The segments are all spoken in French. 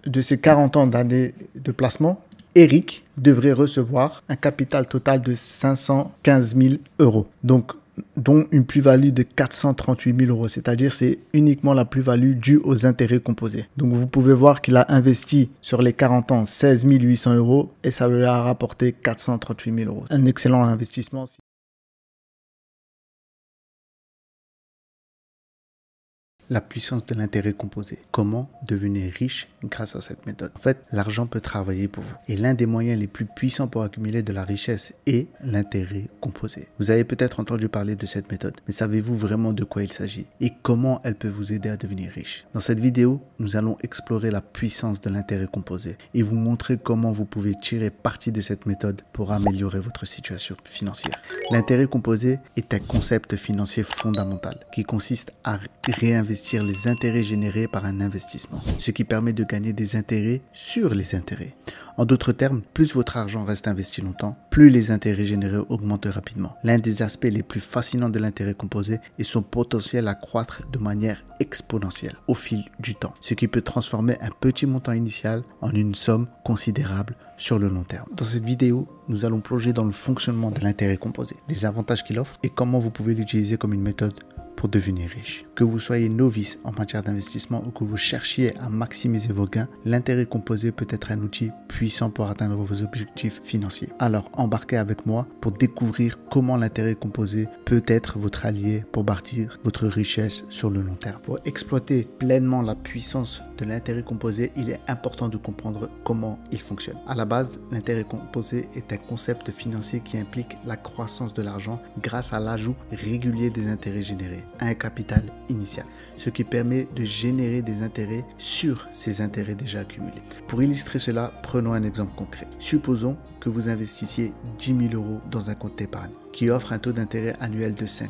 de ses 40 ans d'années de placement, Eric devrait recevoir un capital total de 515 000 euros. Donc, dont une plus-value de 438 000 euros. C'est-à-dire c'est uniquement la plus-value due aux intérêts composés. Donc, vous pouvez voir qu'il a investi sur les 40 ans 16 800 euros et ça lui a rapporté 438 000 euros. Un excellent investissement. La puissance de l'intérêt composé. Comment devenir riche grâce à cette méthode? En fait, l'argent peut travailler pour vous. Et l'un des moyens les plus puissants pour accumuler de la richesse est l'intérêt composé. Vous avez peut-être entendu parler de cette méthode, mais savez-vous vraiment de quoi il s'agit et comment elle peut vous aider à devenir riche? Dans cette vidéo, nous allons explorer la puissance de l'intérêt composé et vous montrer comment vous pouvez tirer parti de cette méthode pour améliorer votre situation financière. L'intérêt composé est un concept financier fondamental qui consiste à réinvestir les intérêts générés par un investissement, ce qui permet de gagner des intérêts sur les intérêts. En d'autres termes, plus votre argent reste investi longtemps, plus les intérêts générés augmentent rapidement. L'un des aspects les plus fascinants de l'intérêt composé est son potentiel à croître de manière exponentielle au fil du temps, ce qui peut transformer un petit montant initial en une somme considérable sur le long terme. Dans cette vidéo, nous allons plonger dans le fonctionnement de l'intérêt composé, les avantages qu'il offre et comment vous pouvez l'utiliser comme une méthode pour devenir riche. Que vous soyez novice en matière d'investissement ou que vous cherchiez à maximiser vos gains, l'intérêt composé peut être un outil puissant pour atteindre vos objectifs financiers. Alors embarquez avec moi pour découvrir comment l'intérêt composé peut être votre allié pour bâtir votre richesse sur le long terme. Pour exploiter pleinement la puissance de l'intérêt composé, il est important de comprendre comment il fonctionne. À la base, l'intérêt composé est un concept financier qui implique la croissance de l'argent grâce à l'ajout régulier des intérêts générés à un capital initial, ce qui permet de générer des intérêts sur ces intérêts déjà accumulés. Pour illustrer cela, prenons un exemple concret. Supposons que vous investissiez 10 000 euros dans un compte d'épargne qui offre un taux d'intérêt annuel de 5%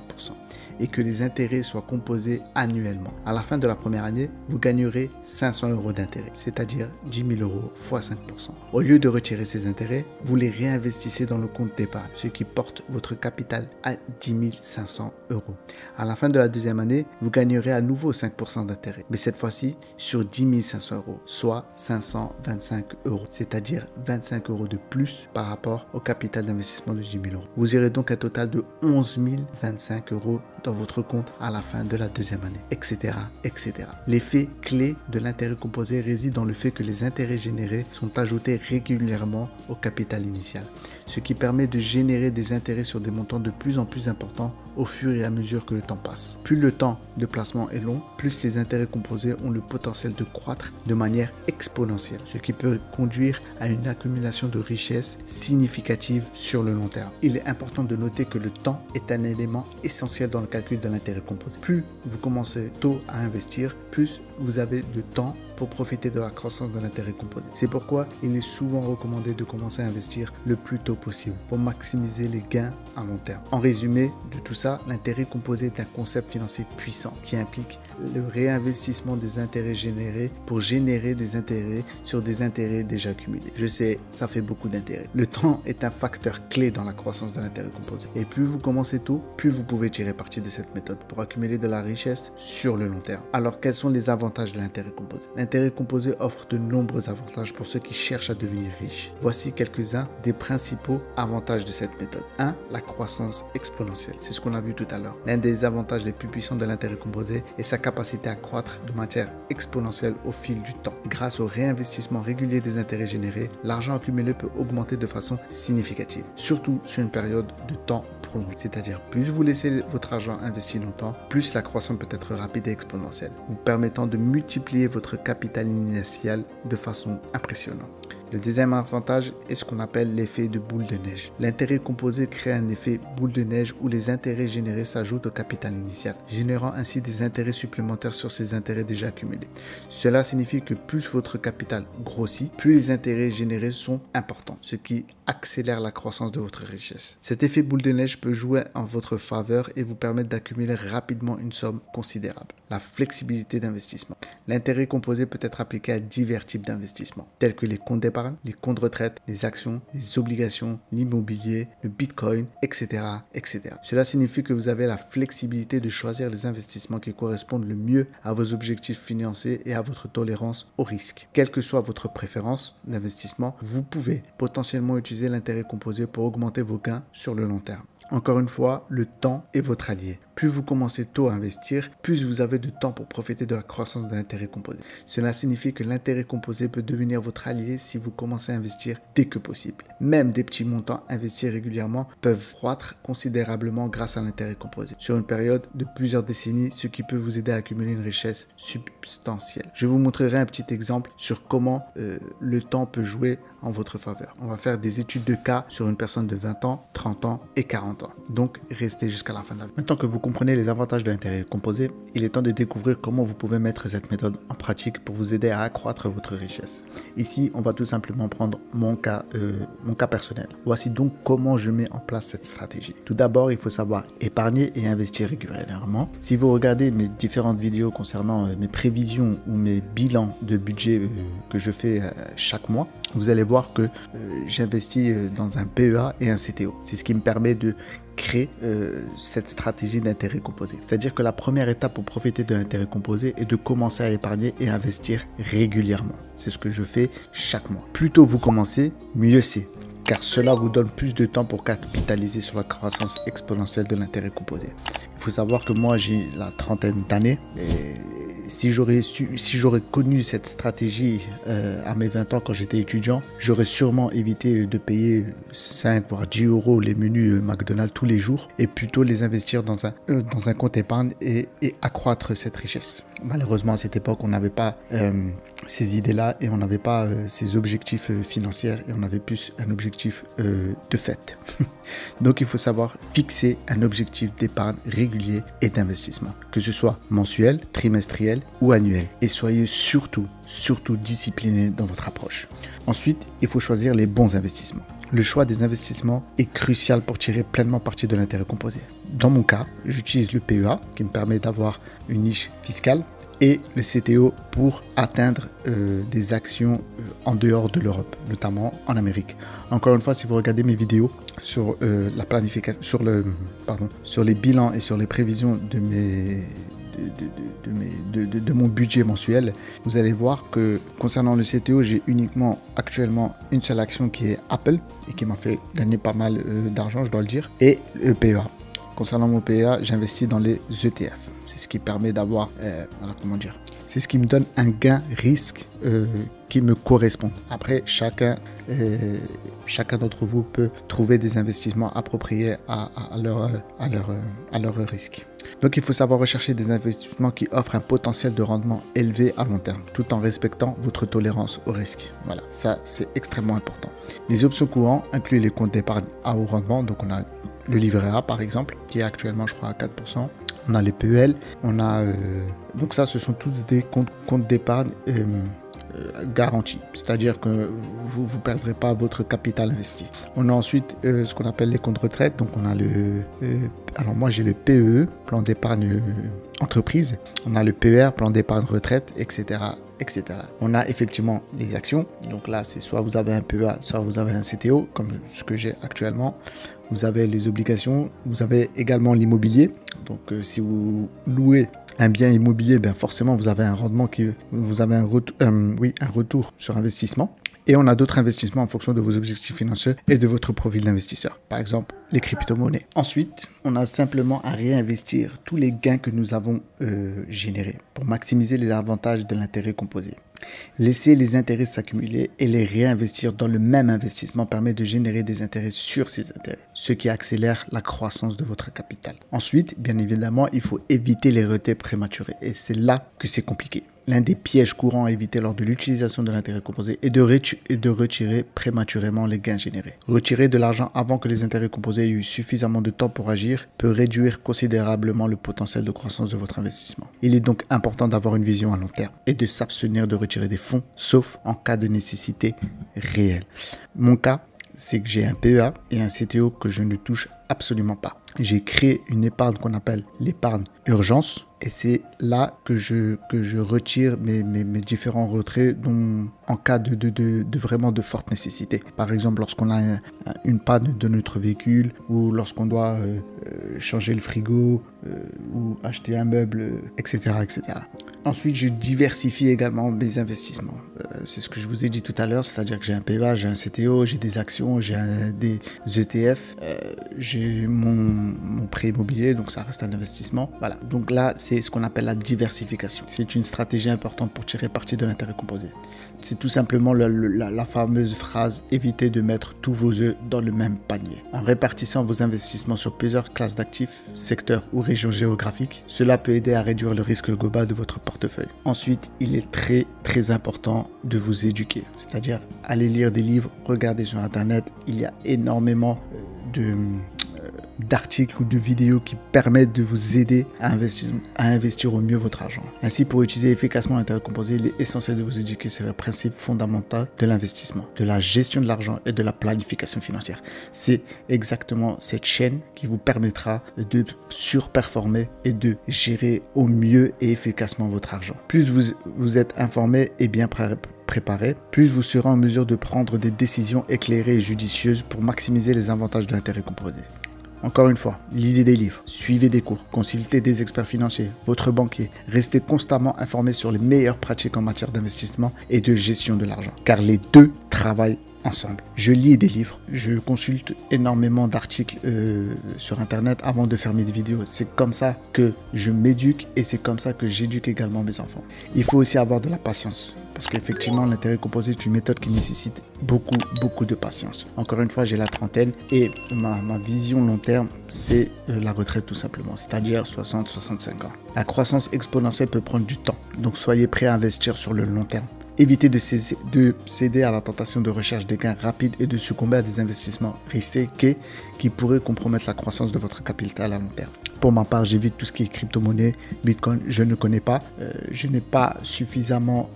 et que les intérêts soient composés annuellement. À la fin de la première année, vous gagnerez 500 euros d'intérêt, c'est-à-dire 10 000 euros x 5%. Au lieu de retirer ces intérêts, vous les réinvestissez dans le compte d'épargne, ce qui porte votre capital à 10 500 euros. À la fin de la deuxième année, vous gagnerez à nouveau 5% d'intérêt, mais cette fois-ci sur 10 500 euros, soit 525 euros, c'est-à-dire 25 euros de plus par rapport au capital d'investissement de 10 000 euros. Vous aurez donc un total de 11 025 euros dans votre compte à la fin de la deuxième année, etc., etc. L'effet clé de l'intérêt composé réside dans le fait que les intérêts générés sont ajoutés régulièrement au capital initial, ce qui permet de générer des intérêts sur des montants de plus en plus importants au fur et à mesure que le temps passe. Plus le temps de placement est long, plus les intérêts composés ont le potentiel de croître de manière exponentielle, ce qui peut conduire à une accumulation de richesses significative sur le long terme. Il est important de noter que le temps est un élément essentiel dans le calcul de l'intérêt composé. Plus vous commencez tôt à investir, plus vous avez de temps pour profiter de la croissance de l'intérêt composé. C'est pourquoi il est souvent recommandé de commencer à investir le plus tôt possible pour maximiser les gains à long terme. En résumé de tout ça, l'intérêt composé est un concept financier puissant qui implique le réinvestissement des intérêts générés pour générer des intérêts sur des intérêts déjà accumulés. Je sais, ça fait beaucoup d'intérêts. Le temps est un facteur clé dans la croissance de l'intérêt composé. Et plus vous commencez tôt, plus vous pouvez tirer parti de cette méthode pour accumuler de la richesse sur le long terme. Alors, quels sont les avantages de l'intérêt composé? L'intérêt composé offre de nombreux avantages pour ceux qui cherchent à devenir riches. Voici quelques-uns des principaux avantages de cette méthode. 1. La croissance exponentielle. C'est ce qu'on a vu tout à l'heure. L'un des avantages les plus puissants de l'intérêt composé est sa capacité à croître de manière exponentielle au fil du temps. Grâce au réinvestissement régulier des intérêts générés, l'argent accumulé peut augmenter de façon significative, surtout sur une période de temps prolongée. C'est-à-dire, plus vous laissez votre argent investi longtemps, plus la croissance peut être rapide et exponentielle, vous permettant de multiplier votre capital initial de façon impressionnante. Le deuxième avantage est ce qu'on appelle l'effet de boule de neige. L'intérêt composé crée un effet boule de neige où les intérêts générés s'ajoutent au capital initial, générant ainsi des intérêts supplémentaires sur ces intérêts déjà accumulés. Cela signifie que plus votre capital grossit, plus les intérêts générés sont importants, ce qui accélère la croissance de votre richesse. Cet effet boule de neige peut jouer en votre faveur et vous permettre d'accumuler rapidement une somme considérable. La flexibilité d'investissement. L'intérêt composé peut être appliqué à divers types d'investissements, tels que les comptes d'épargne, les comptes retraite, les actions, les obligations, l'immobilier, le bitcoin, etc., etc. Cela signifie que vous avez la flexibilité de choisir les investissements qui correspondent le mieux à vos objectifs financiers et à votre tolérance au risque. Quelle que soit votre préférence d'investissement, vous pouvez potentiellement utiliser l'intérêt composé pour augmenter vos gains sur le long terme. Encore une fois, le temps est votre allié. Plus vous commencez tôt à investir, plus vous avez de temps pour profiter de la croissance de l'intérêt composé. Cela signifie que l'intérêt composé peut devenir votre allié si vous commencez à investir dès que possible. Même des petits montants investis régulièrement peuvent croître considérablement grâce à l'intérêt composé sur une période de plusieurs décennies, ce qui peut vous aider à accumuler une richesse substantielle. Je vous montrerai un petit exemple sur comment le temps peut jouer en votre faveur. On va faire des études de cas sur une personne de 20 ans, 30 ans et 40 ans. Donc, restez jusqu'à la fin de la vidéo. Maintenant que vous comprenez les avantages de l'intérêt composé, il est temps de découvrir comment vous pouvez mettre cette méthode en pratique pour vous aider à accroître votre richesse. Ici, on va tout simplement prendre mon cas personnel. Voici donc comment je mets en place cette stratégie. Tout d'abord, il faut savoir épargner et investir régulièrement. Si vous regardez mes différentes vidéos concernant mes prévisions ou mes bilans de budget que je fais chaque mois, vous allez voir que j'investis dans un PEA et un CTO. C'est ce qui me permet de créer cette stratégie d'intérêt composé. C'est-à-dire que la première étape pour profiter de l'intérêt composé est de commencer à épargner et investir régulièrement. C'est ce que je fais chaque mois. Plus tôt vous commencez, mieux c'est, car cela vous donne plus de temps pour capitaliser sur la croissance exponentielle de l'intérêt composé. Il faut savoir que moi j'ai la trentaine d'années et si j'aurais connu cette stratégie à mes 20 ans quand j'étais étudiant, j'aurais sûrement évité de payer 5 voire 10 euros les menus McDonald's tous les jours et plutôt les investir dans un compte épargne et accroître cette richesse. Malheureusement, à cette époque, on n'avait pas ces idées-là et on n'avait pas ces objectifs financiers et on avait plus un objectif de fête. Donc, il faut savoir fixer un objectif d'épargne régulier et d'investissement, que ce soit mensuel, trimestriel ou annuel. Et soyez surtout discipliné dans votre approche. Ensuite, il faut choisir les bons investissements. Le choix des investissements est crucial pour tirer pleinement parti de l'intérêt composé. Dans mon cas, j'utilise le PEA qui me permet d'avoir une niche fiscale et le CTO pour atteindre des actions en dehors de l'Europe, notamment en Amérique. Encore une fois, si vous regardez mes vidéos sur la planification, sur les bilans et sur les prévisions de mon budget mensuel, vous allez voir que concernant le CTO, j'ai uniquement actuellement une seule action qui est Apple et qui m'a fait gagner pas mal d'argent, je dois le dire, et le PEA. Concernant mon PEA, j'investis dans les ETF. C'est ce qui permet d'avoir, c'est ce qui me donne un gain risque qui me correspond. Après, chacun d'entre vous peut trouver des investissements appropriés à leur risque. Donc, il faut savoir rechercher des investissements qui offrent un potentiel de rendement élevé à long terme, tout en respectant votre tolérance au risque. Voilà, ça c'est extrêmement important. Les options courantes incluent les comptes d'épargne à haut rendement. Donc, on a le livret A par exemple, qui est actuellement, je crois, à 4%. On a les PEL, on a... donc ça, ce sont tous des comptes d'épargne garantis. C'est-à-dire que vous ne perdrez pas votre capital investi. On a ensuite ce qu'on appelle les comptes retraite. Donc, on a alors moi, j'ai le PEE, plan d'épargne entreprise. On a le PER, plan d'épargne retraite, etc., etc. On a effectivement les actions. Donc là, c'est soit vous avez un PEA, soit vous avez un CTO, comme ce que j'ai actuellement. Vous avez les obligations. Vous avez également l'immobilier. Donc, si vous louez un bien immobilier, ben forcément, vous avez un rendement vous avez un retour sur investissement. Et on a d'autres investissements en fonction de vos objectifs financiers et de votre profil d'investisseur. Par exemple, les crypto-monnaies. Ensuite, on a simplement à réinvestir tous les gains que nous avons générés pour maximiser les avantages de l'intérêt composé. Laisser les intérêts s'accumuler et les réinvestir dans le même investissement permet de générer des intérêts sur ces intérêts, ce qui accélère la croissance de votre capital. Ensuite, bien évidemment, il faut éviter les retraits prématurés et c'est là que c'est compliqué. L'un des pièges courants à éviter lors de l'utilisation de l'intérêt composé est de retirer prématurément les gains générés. Retirer de l'argent avant que les intérêts composés aient eu suffisamment de temps pour agir peut réduire considérablement le potentiel de croissance de votre investissement. Il est donc important d'avoir une vision à long terme et de s'abstenir de retirer des fonds, sauf en cas de nécessité réelle. Mon cas, c'est que j'ai un PEA et un CTO que je ne touche absolument pas. J'ai créé une épargne qu'on appelle l'épargne urgence. Et c'est là que je retire mes différents retraits en cas de vraiment de forte nécessité. Par exemple, lorsqu'on a une panne de notre véhicule ou lorsqu'on doit changer le frigo ou acheter un meuble, etc., etc. Ensuite, je diversifie également mes investissements. C'est ce que je vous ai dit tout à l'heure, c'est-à-dire que j'ai un PEA, j'ai un CTO, j'ai des actions, j'ai des ETF, j'ai mon prêt immobilier, donc ça reste un investissement. Voilà, donc là, c'est ce qu'on appelle la diversification. C'est une stratégie importante pour tirer parti de l'intérêt composé. C'est tout simplement la fameuse phrase « évitez de mettre tous vos œufs dans le même panier ». En répartissant vos investissements sur plusieurs classes d'actifs, secteurs ou régions géographiques, cela peut aider à réduire le risque global de votre portefeuille. Ensuite, il est très important de vous éduquer, c'est-à-dire aller lire des livres, regarder sur Internet. Il y a énormément d'articles ou de vidéos qui permettent de vous aider à investir au mieux votre argent. Ainsi, pour utiliser efficacement l'intérêt composé, il est essentiel de vous éduquer sur les principes fondamentaux de l'investissement, de la gestion de l'argent et de la planification financière. C'est exactement cette chaîne qui vous permettra de surperformer et de gérer au mieux et efficacement votre argent. Plus vous êtes informé et bien préparé, plus vous serez en mesure de prendre des décisions éclairées et judicieuses pour maximiser les avantages de l'intérêt composé. Encore une fois, lisez des livres, suivez des cours, consultez des experts financiers, votre banquier, restez constamment informé sur les meilleures pratiques en matière d'investissement et de gestion de l'argent, car les deux travaillent ensemble. Je lis des livres, je consulte énormément d'articles sur Internet avant de faire mes vidéos. C'est comme ça que je m'éduque et c'est comme ça que j'éduque également mes enfants. Il faut aussi avoir de la patience. Parce qu'effectivement, l'intérêt composé est une méthode qui nécessite beaucoup de patience. Encore une fois, j'ai la trentaine et ma vision long terme, c'est la retraite tout simplement, c'est-à-dire 60-65 ans. La croissance exponentielle peut prendre du temps, donc soyez prêts à investir sur le long terme. Évitez de céder à la tentation de recherche des gains rapides et de succomber à des investissements risqués qui pourraient compromettre la croissance de votre capital à long terme. Pour ma part, j'évite tout ce qui est crypto-monnaie, Bitcoin, je ne connais pas. Je n'ai pas suffisamment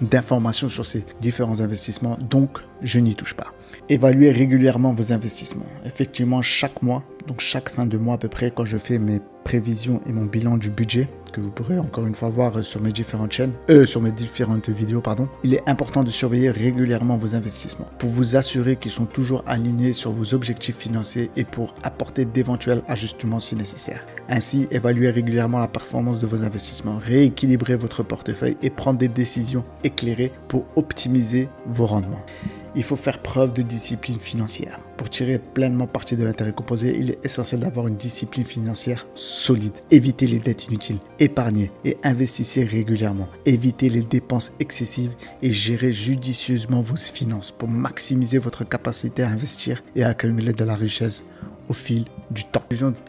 d'informations sur ces différents investissements, donc je n'y touche pas. Évaluez régulièrement vos investissements. Effectivement, chaque mois, donc chaque fin de mois à peu près, quand je fais mes prévisions et mon bilan du budget, que vous pourrez encore une fois voir sur mes différentes chaînes, sur mes différentes vidéos, pardon, il est important de surveiller régulièrement vos investissements pour vous assurer qu'ils sont toujours alignés sur vos objectifs financiers et pour apporter d'éventuels ajustements si nécessaire. Ainsi, évaluez régulièrement la performance de vos investissements, rééquilibrez votre portefeuille et prendre des décisions éclairées pour optimiser vos rendements. Il faut faire preuve de discipline financière. Pour tirer pleinement parti de l'intérêt composé, il est essentiel d'avoir une discipline financière solide. Évitez les dettes inutiles, épargnez et investissez régulièrement. Évitez les dépenses excessives et gérez judicieusement vos finances pour maximiser votre capacité à investir et à accumuler de la richesse au fil du temps.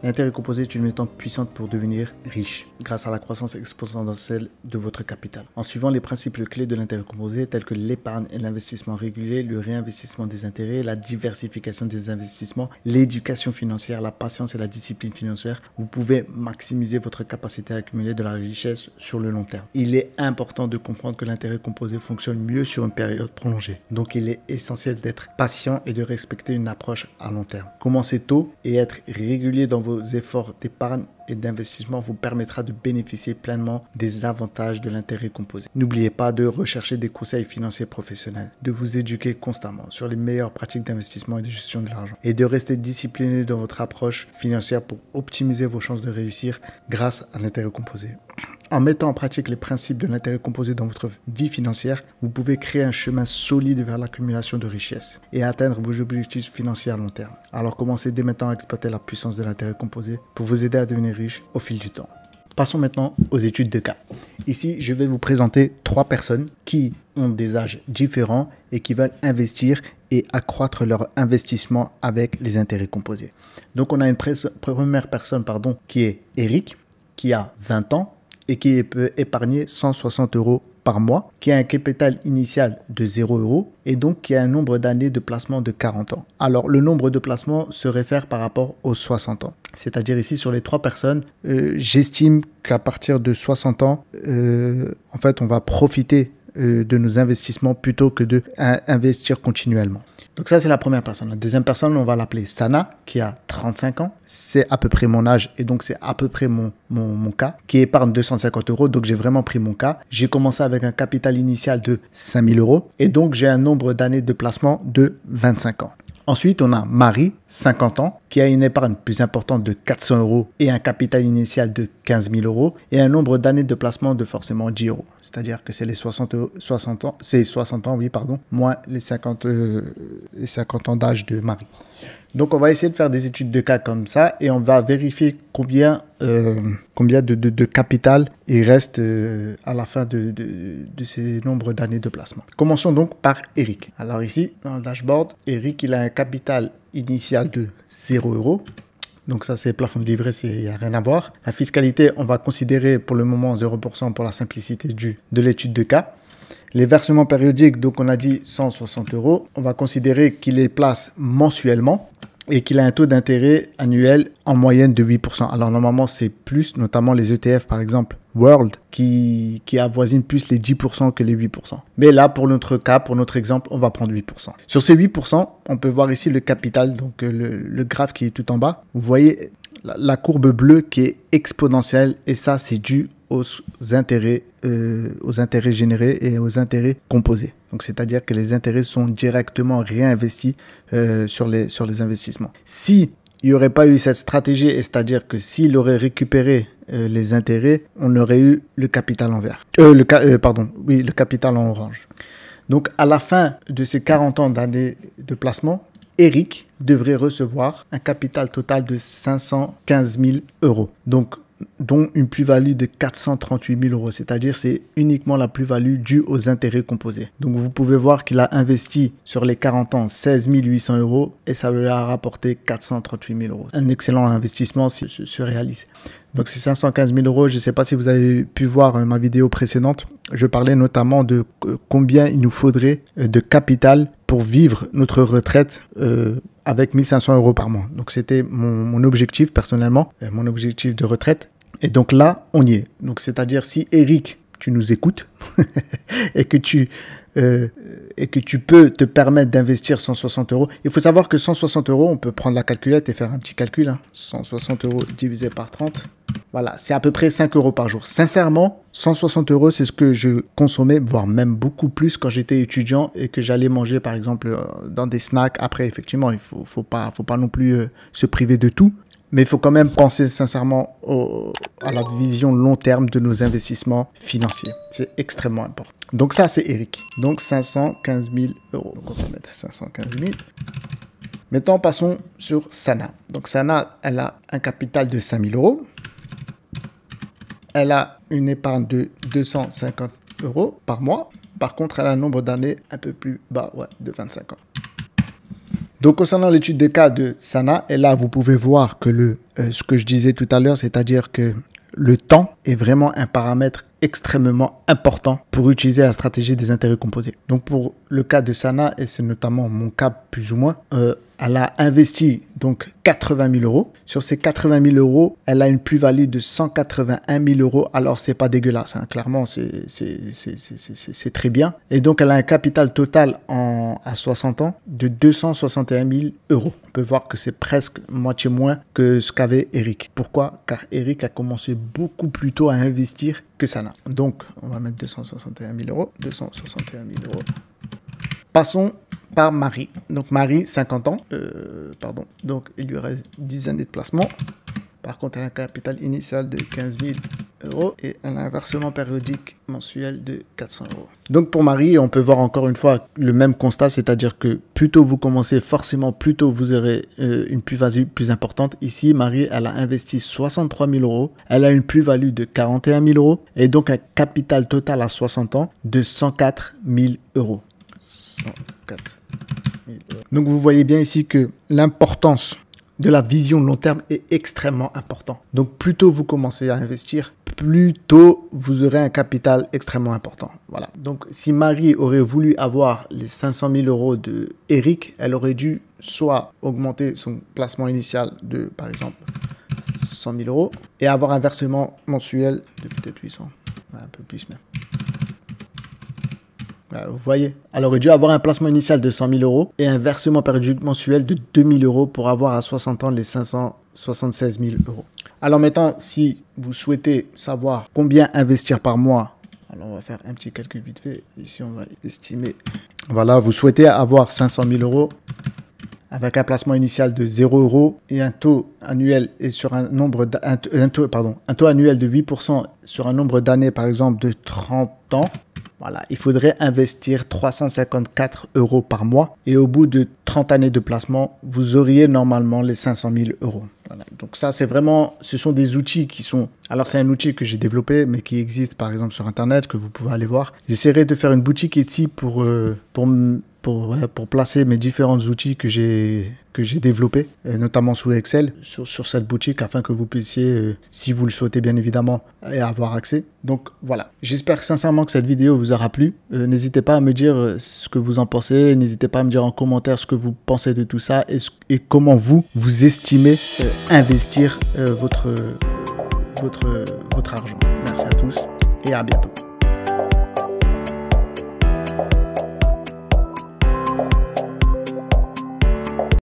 L'intérêt composé est une méthode puissante pour devenir riche grâce à la croissance exponentielle de votre capital. En suivant les principes clés de l'intérêt composé tels que l'épargne et l'investissement régulier, le réinvestissement des intérêts, la diversification des investissements, l'éducation financière, la patience et la discipline financière, vous pouvez maximiser votre capacité à accumuler de la richesse sur le long terme. Il est important de comprendre que l'intérêt composé fonctionne mieux sur une période prolongée. Donc il est essentiel d'être patient et de respecter une approche à long terme. Commencez tôt et être régulier dans vos efforts d'épargne et d'investissement vous permettra de bénéficier pleinement des avantages de l'intérêt composé. N'oubliez pas de rechercher des conseils financiers professionnels, de vous éduquer constamment sur les meilleures pratiques d'investissement et de gestion de l'argent et de rester discipliné dans votre approche financière pour optimiser vos chances de réussir grâce à l'intérêt composé. En mettant en pratique les principes de l'intérêt composé dans votre vie financière, vous pouvez créer un chemin solide vers l'accumulation de richesses et atteindre vos objectifs financiers à long terme. Alors commencez dès maintenant à exploiter la puissance de l'intérêt composé pour vous aider à devenir riche au fil du temps. Passons maintenant aux études de cas. Ici, je vais vous présenter 3 personnes qui ont des âges différents et qui veulent investir et accroître leur investissement avec les intérêts composés. Donc on a une première personne qui est Eric, qui a 20 ans, et qui peut épargner 160 € par mois, qui a un capital initial de 0 € et donc qui a un nombre d'années de placement de 40 ans. Alors, le nombre de placements se réfère par rapport aux 60 ans. C'est-à-dire ici, sur les 3 personnes, j'estime qu'à partir de 60 ans, en fait, on va profiter de nos investissements plutôt que de investir continuellement. Donc ça, c'est la première personne. La deuxième personne, on va l'appeler Sana, qui a 35 ans. C'est à peu près mon âge et donc c'est à peu près mon cas, qui épargne 250 euros. Donc j'ai vraiment pris mon cas. J'ai commencé avec un capital initial de 5000 euros et donc j'ai un nombre d'années de placement de 25 ans. Ensuite, on a Marie, 50 ans, qui a une épargne plus importante de 400 euros et un capital initial de 15 000 euros et un nombre d'années de placement de forcément 10 euros. C'est-à-dire que c'est les 60 ans, c'est 60 ans, oui, pardon, moins les 50 ans d'âge de Marie. Donc, on va essayer de faire des études de cas comme ça et on va vérifier combien de capital il reste à la fin de ces nombres d'années de placement. Commençons donc par Eric. Alors ici, dans le dashboard, Eric, il a un capital initial de 0 euros. Donc ça, c'est plafond de livret, il n'y a rien à voir. La fiscalité, on va considérer pour le moment 0% pour la simplicité de l'étude de cas. Les versements périodiques, donc on a dit 160 euros. On va considérer qu'il les place mensuellement et qu'il a un taux d'intérêt annuel en moyenne de 8%. Alors normalement, c'est plus, notamment les ETF par exemple, World, qui avoisinent plus les 10% que les 8%. Mais là, pour notre cas, pour notre exemple, on va prendre 8%. Sur ces 8%, on peut voir ici le capital, donc le graphe qui est tout en bas. Vous voyez la courbe bleue qui est exponentielle et ça, c'est dû aux intérêts générés et aux intérêts composés. Donc, c'est-à-dire que les intérêts sont directement réinvestis sur les investissements. Si il n'y aurait pas eu cette stratégie, c'est-à-dire que s'il aurait récupéré les intérêts, on aurait eu le capital en vert. Le capital en orange. Donc, à la fin de ces 40 ans d'années de placement, Eric devrait recevoir un capital total de 515 000 euros. Donc, dont une plus-value de 438 000 euros, c'est-à-dire c'est uniquement la plus-value due aux intérêts composés. Donc vous pouvez voir qu'il a investi sur les 40 ans 16 800 euros et ça lui a rapporté 438 000 euros. Un excellent investissement si se réalise. Donc c'est 515 000 euros, je ne sais pas si vous avez pu voir ma vidéo précédente, je parlais notamment de combien il nous faudrait de capital pour vivre notre retraite avec 1500 euros par mois. Donc c'était mon objectif personnellement, mon objectif de retraite. Et donc là, on y est. Donc c'est-à-dire si Eric, tu nous écoutes et que tu peux te permettre d'investir 160 euros. Il faut savoir que 160 euros, on peut prendre la calculette et faire un petit calcul. 160 euros divisé par 30. Voilà, c'est à peu près 5 euros par jour. Sincèrement, 160 euros, c'est ce que je consommais, voire même beaucoup plus quand j'étais étudiant et que j'allais manger, par exemple, dans des snacks. Après, effectivement, il faut pas non plus se priver de tout. Mais il faut quand même penser sincèrement à la vision long terme de nos investissements financiers. C'est extrêmement important. Donc ça, c'est Eric. Donc 515 000 euros. Donc on va mettre 515 000. Maintenant, passons sur Sana. Donc Sana, elle a un capital de 5 000 euros. Elle a une épargne de 250 euros par mois. Par contre, elle a un nombre d'années un peu plus bas, de 25 ans. Donc, concernant l'étude de cas de Sana, et là, vous pouvez voir que ce que je disais tout à l'heure, c'est-à-dire que le temps est vraiment un paramètre extrêmement important pour utiliser la stratégie des intérêts composés. Donc, pour le cas de Sana, et c'est notamment mon cas plus ou moins, elle a investi donc 80 000 euros. Sur ces 80 000 euros, elle a une plus-value de 181 000 euros. Alors, c'est pas dégueulasse. Clairement, c'est très bien. Et donc, elle a un capital total à 60 ans de 261 000 euros. On peut voir que c'est presque moitié moins que ce qu'avait Eric. Pourquoi? Car Eric a commencé beaucoup plus tôt à investir que Sana. Donc, on va mettre 261 000 euros. 261 000 euros. Passons par Marie. Donc Marie, 50 ans. Donc il lui reste 10 années de placement. Par contre, elle a un capital initial de 15 000 euros et elle a un versement périodique mensuel de 400 euros. Donc pour Marie, on peut voir encore une fois le même constat, c'est-à-dire que plus tôt vous commencez, forcément plus tôt vous aurez une plus-value plus importante. Ici, Marie, elle a investi 63 000 euros. Elle a une plus-value de 41 000 euros et donc un capital total à 60 ans de 104 000 euros. 104 000 euros. Donc vous voyez bien ici que l'importance de la vision long terme est extrêmement important. Donc plus tôt vous commencez à investir, plus tôt vous aurez un capital extrêmement important. Voilà. Donc si Marie aurait voulu avoir les 500 000 euros de Eric, elle aurait dû soit augmenter son placement initial de par exemple 100 000 euros et avoir un versement mensuel de peut-être 800, un peu plus même. Vous voyez, elle aurait dû avoir un placement initial de 100 000 euros et un versement périodique mensuel de 2 000 euros pour avoir à 60 ans les 576 000 euros. Alors maintenant, si vous souhaitez savoir combien investir par mois, alors on va faire un petit calcul vite fait. Ici, on va estimer. Voilà, vous souhaitez avoir 500 000 euros avec un placement initial de 0 euros et un taux annuel et sur un nombre un taux annuel de 8% sur un nombre d'années, par exemple, de 30 ans. Voilà, il faudrait investir 354 euros par mois et au bout de 30 années de placement, vous auriez normalement les 500 000 euros. Voilà. Donc ça, c'est vraiment, ce sont des outils qui sont... Alors c'est un outil que j'ai développé, mais qui existe par exemple sur Internet, que vous pouvez aller voir. J'essaierai de faire une boutique Etsy pour placer mes différents outils que j'ai développés, notamment sous Excel, sur cette boutique, afin que vous puissiez, si vous le souhaitez bien évidemment, avoir accès. Donc voilà, j'espère sincèrement que cette vidéo vous aura plu. N'hésitez pas à me dire ce que vous en pensez, n'hésitez pas à me dire en commentaire ce que vous pensez de tout ça et comment vous estimez investir votre argent. Merci à tous et à bientôt.